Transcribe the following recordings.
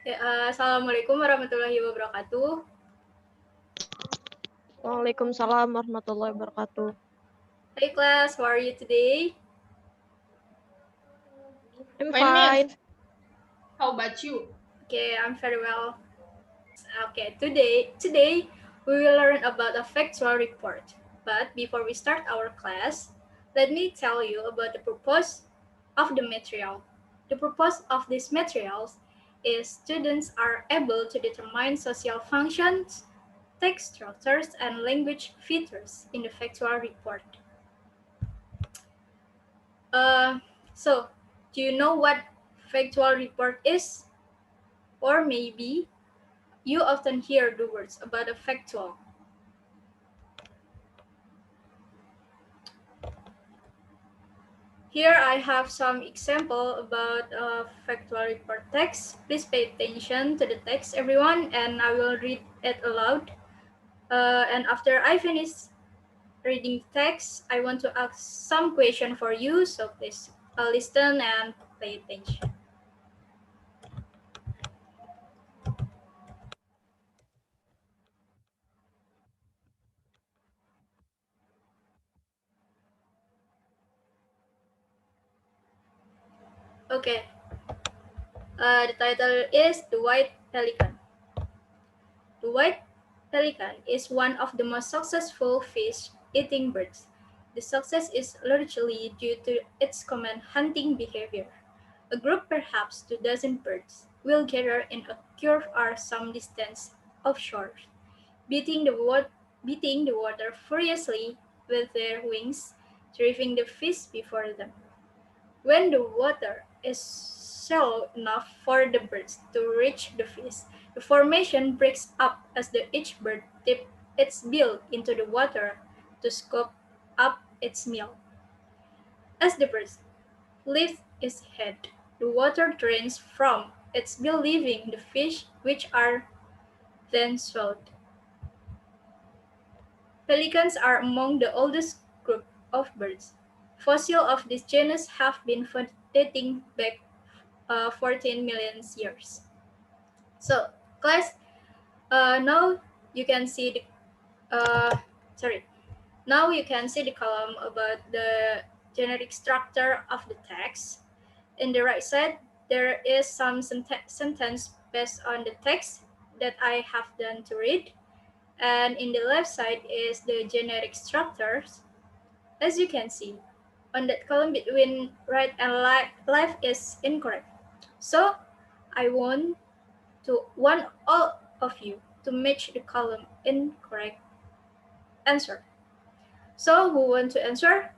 Assalamualaikum warahmatullahi wabarakatuh. Waalaikumsalam warahmatullahi wabarakatuh. Hey class, how are you today? I'm Fine, fine. how about you? Okay, I'm very well. Okay, today we will learn about a factual report. But before we start our class, let me tell you about the purpose of the material. The purpose of these materials is students are able to determine social functions, text structures, and language features in the factual report. Uh, so, do you know what factual report is? Or maybe you often hear the words about a factual. Here I have some example about a factual report text. Please pay attention to the text, everyone, and I will read it aloud. And after I finish reading the text, I want to ask some question for you, so please listen and pay attention. Okay, the title is The White Pelican. The white pelican is one of the most successful fish-eating birds. The success is largely due to its common hunting behavior. A group, perhaps 2 dozen birds, will gather in a curve or some distance offshore, beating the water furiously with their wings, driving the fish before them. When the water is shallow enough for the birds to reach the fish, the formation breaks up as each bird dips its bill into the water to scoop up its meal. As the bird lifts its head, the water drains from its bill, leaving the fish, which are then swallowed. Pelicans are among the oldest group of birds. Fossils of this genus have been found dating back 14 million years. So, class, now you can see the sorry. Now you can see the column about the generic structure of the text. In the right side, there is some sentence based on the text that I have done to read, and in the left side is the generic structures. As you can see, on that column between right and left is incorrect. So I want all of you to match the column incorrect answer. So who want to answer?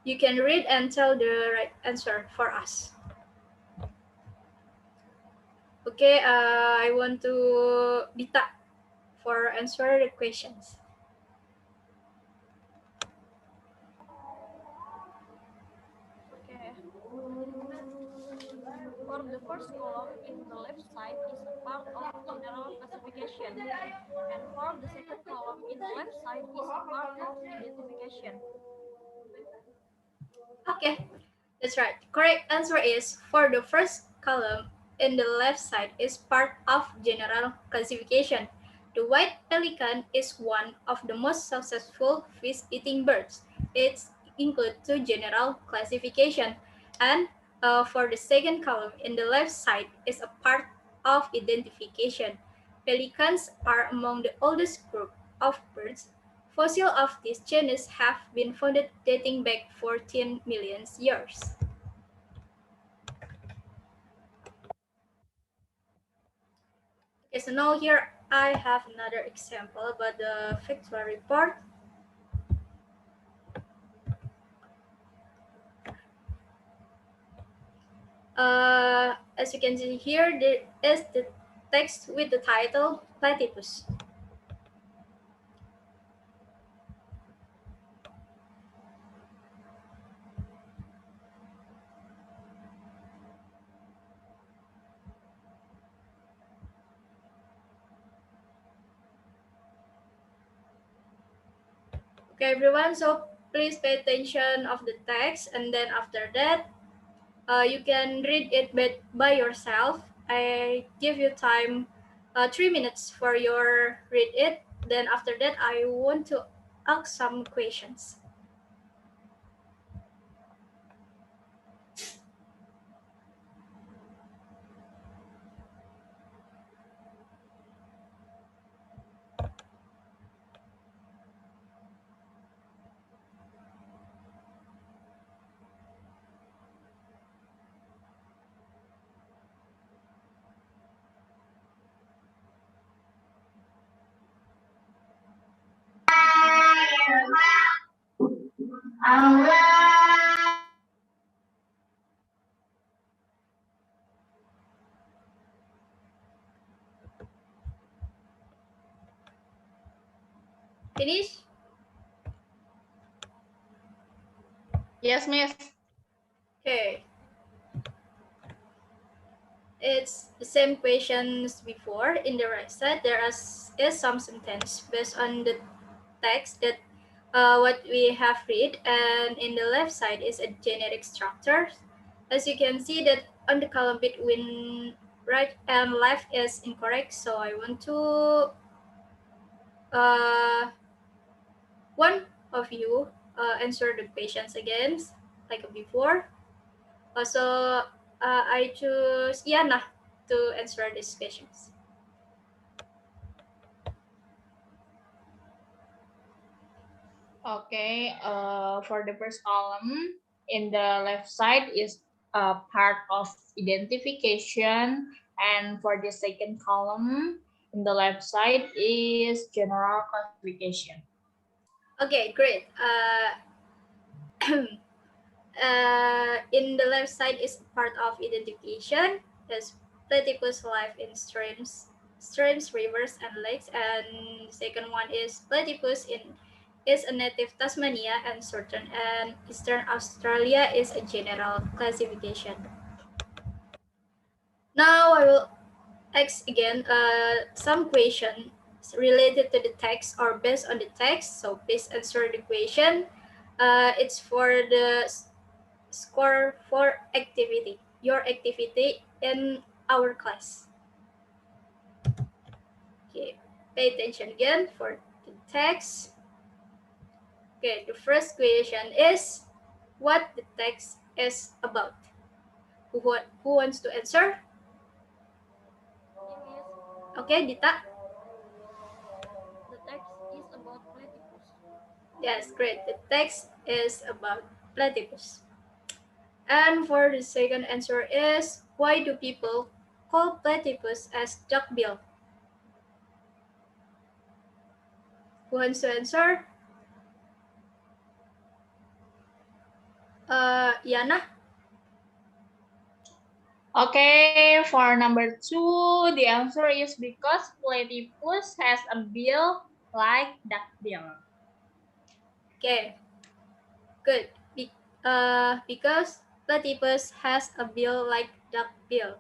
You can read and tell the right answer for us. Okay, I want to Bita for answer the questions. Okay. For the first column in the left side is a part of general classification, and for the second column in the left side is a part of identification. Okay, that's right. Correct answer is for the first column in the left side is part of general classification. The white pelican is one of the most successful fish-eating birds. It's included to general classification. And for the second column in the left side is a part of identification. Pelicans are among the oldest group of birds. Fossils of this genus have been found dating back 14 million years. Okay, so now here I have another example about the factual report. As you can see here, there is the text with the title Platypus. Okay, everyone, so please pay attention of the text, and then after that, you can read it by yourself, I give you time, 3 minutes for your read it. Then after that, I want to ask some questions. Finish? Yes, Miss. Okay. It's the same questions before. In the right side, is some sentence based on the text that what we have read, and in the left side is a generic structure. As you can see that on the column between right and left is incorrect, so I want to uh, one of you answer the questions again like before. Also, I choose Yana to answer these questions. Okay, for the first column, in the left side is a part of identification, and for the second column, in the left side is general classification. Okay, great. In the left side is part of identification. There's platypus life in streams, rivers, and lakes. And second one is platypus is a native Tasmania and southern and eastern Australia is a general classification. Now I will ask again some question related to the text or based on the text. So please answer the question. It's for the score for activity, your activity in our class. Okay, pay attention again for the text. Okay, the first question is what the text is about. Who wants to answer? Me, Miss. Okay, Dita. The text is about platypus. Yes, great. The text is about platypus. And for the second answer is why do people call platypus as duckbill? Who wants to answer? Yana? Okay, for number two, the answer is because platypus has a bill like duckbill. Okay, good. Because platypus has a bill like duck bill.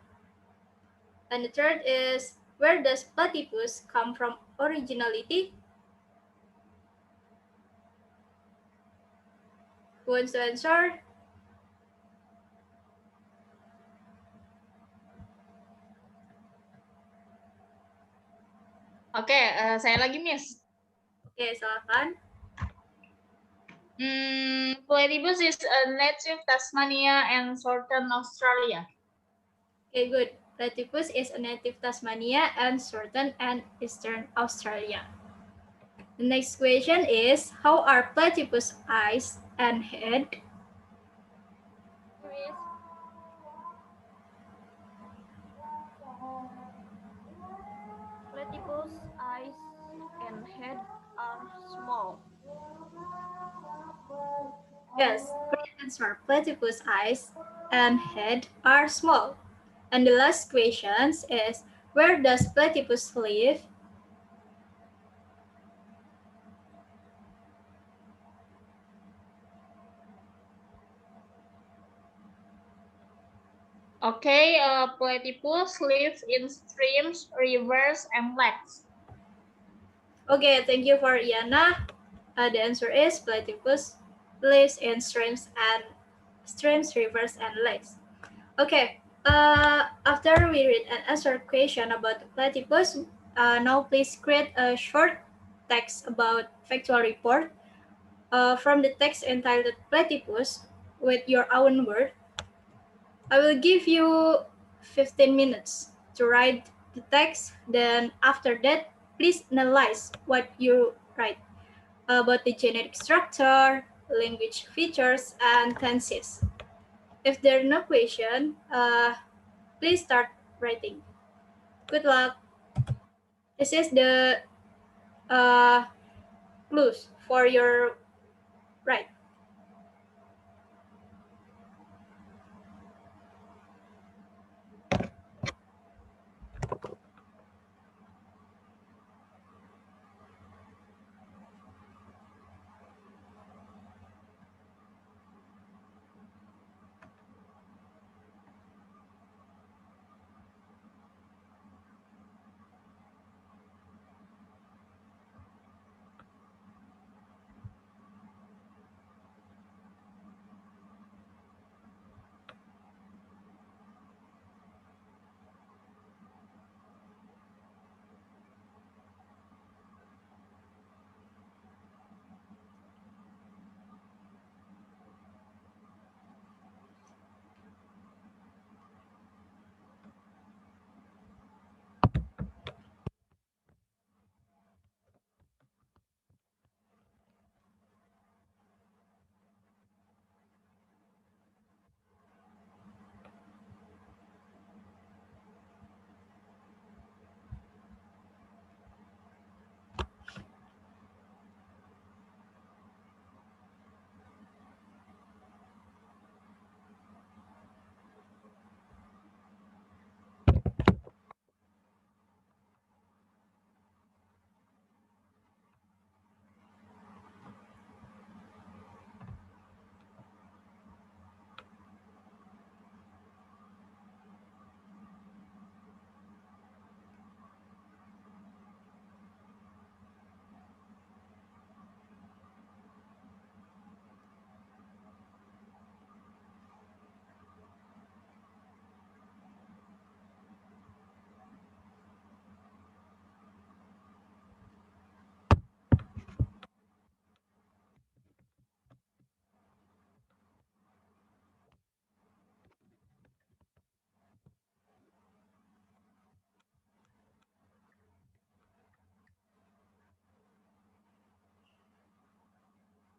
And the third is where does platypus come from originality? Who wants to answer? Oke, saya lagi, Miss. Okay, silakan. Platypus is a native Tasmania and southern Australia. Okay, good. Platypus is a native Tasmania and southern and eastern Australia. The next question is how are platypus eyes and head? Me, Miss. Platypus eyes and head are small. Yes, great answer. Platypus eyes and head are small. And the last question is where does platypus live? Okay, platypus lives in streams, rivers, and lakes. Okay, thank you for Iana. The answer is platypus lives in streams, rivers, and lakes. Okay, After we read and answer question about the platypus, now please create a short text about factual report from the text entitled Platypus with your own word. I will give you 15 minutes to write the text. Then after that, please analyze what you write about the genetic structure, language features, and tenses. If there are no question, please start writing. Good luck. This is the uh, clues for your write.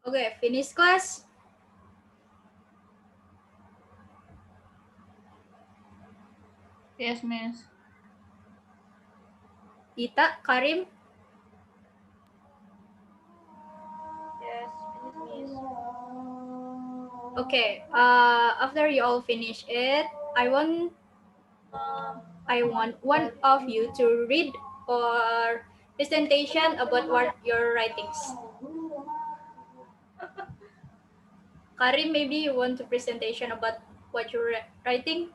Okay, finish class. Yes, Miss. Ita, Karim. Yes, finish, Miss. Okay. After you all finish it, I want one of you to read or presentation about what your writings. Karim, maybe you want to presentation about what you're writing.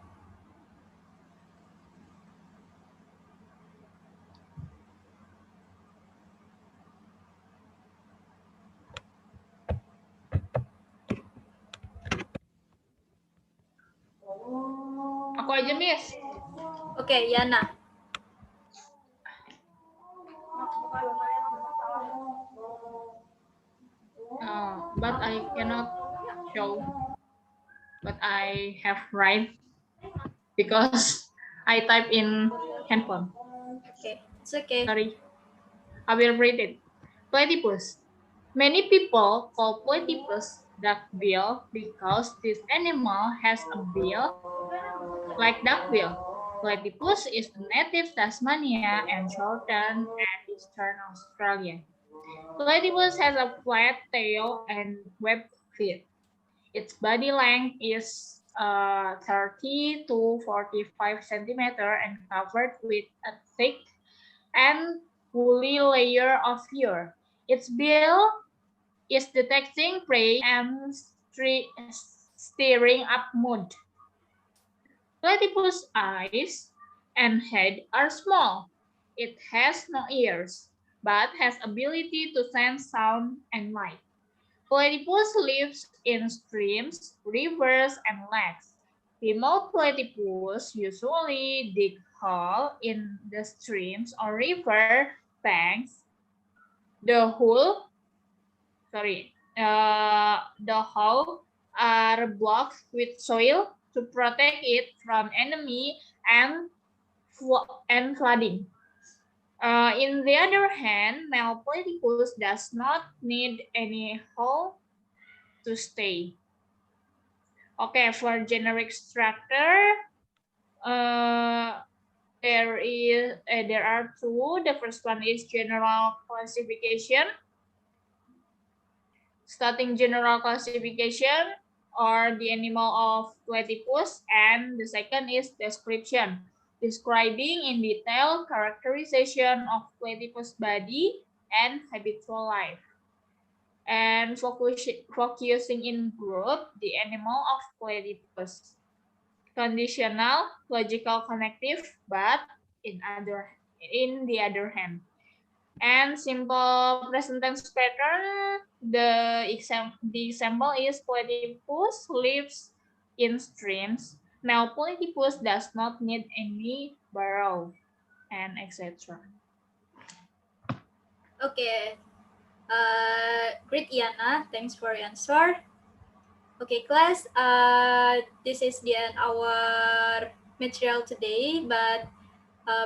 Aku aja, Miss. Okay, Yana. But I cannot show what I have write because I type in handphone. Okay, it's okay. Sorry. I will read it. Platypus. Many people call platypus duckbill because this animal has a bill like duckbill. Platypus is a native Tasmania and southern and eastern Australia. Platypus has a flat tail and webbed feet. Its body length is 30 to 45 centimeter and covered with a thick and woolly layer of fur. Its bill is detecting prey and stirring up mood. Platypus' eyes and head are small. It has no ears, but has ability to sense sound and light. Platypus lives in streams, rivers, and lakes. Female platypus usually dig hole in the streams or river banks. The hole, the hole are blocked with soil to protect it from enemy and flooding. In the other hand, male platypus does not need any hole to stay. Okay, for generic structure, uh, there are two. The first one is general classification. Starting general classification or the animal of platypus, and the second is description, describing in detail characterization of platypus body and habitual life. And focusing in group, the animal of platypus. Conditional, logical connective, but in the other hand. And simple present tense pattern, the example is platypus lives in streams. Now platypus does not need any burrow, and etc. Okay. Great, Iana. Thanks for your answer. Okay, class. This is the end our material today. But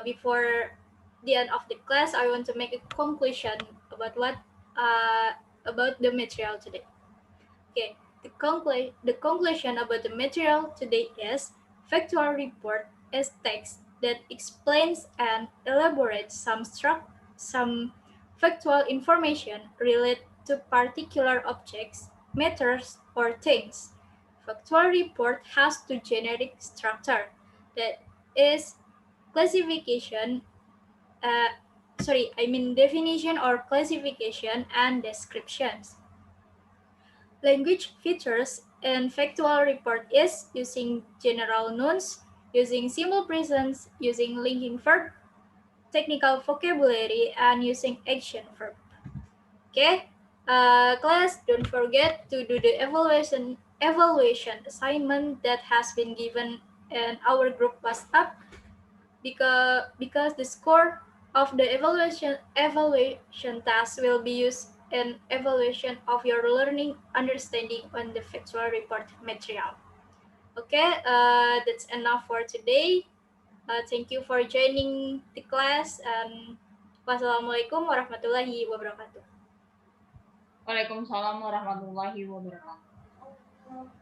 before the end of the class, I want to make a conclusion about what about the material today. Okay, the conclusion about the material today is factual report is text that explains and elaborates some factual information related to particular objects, matters, or things. Factual report has two generic structure that is classification uh, definition or classification and descriptions. Language features in factual report is using general nouns, using simple presence, using linking verb, technical vocabulary, and using action verb. Okay, class, don't forget to do the evaluation assignment that has been given in our group WhatsApp because the score of the evaluation task will be used in evaluation of your learning understanding on the factual report material. Okay, that's enough for today. Thank you for joining the class and wassalamualaikum warahmatullahi wabarakatuh. Waalaikumsalam warahmatullahi wabarakatuh.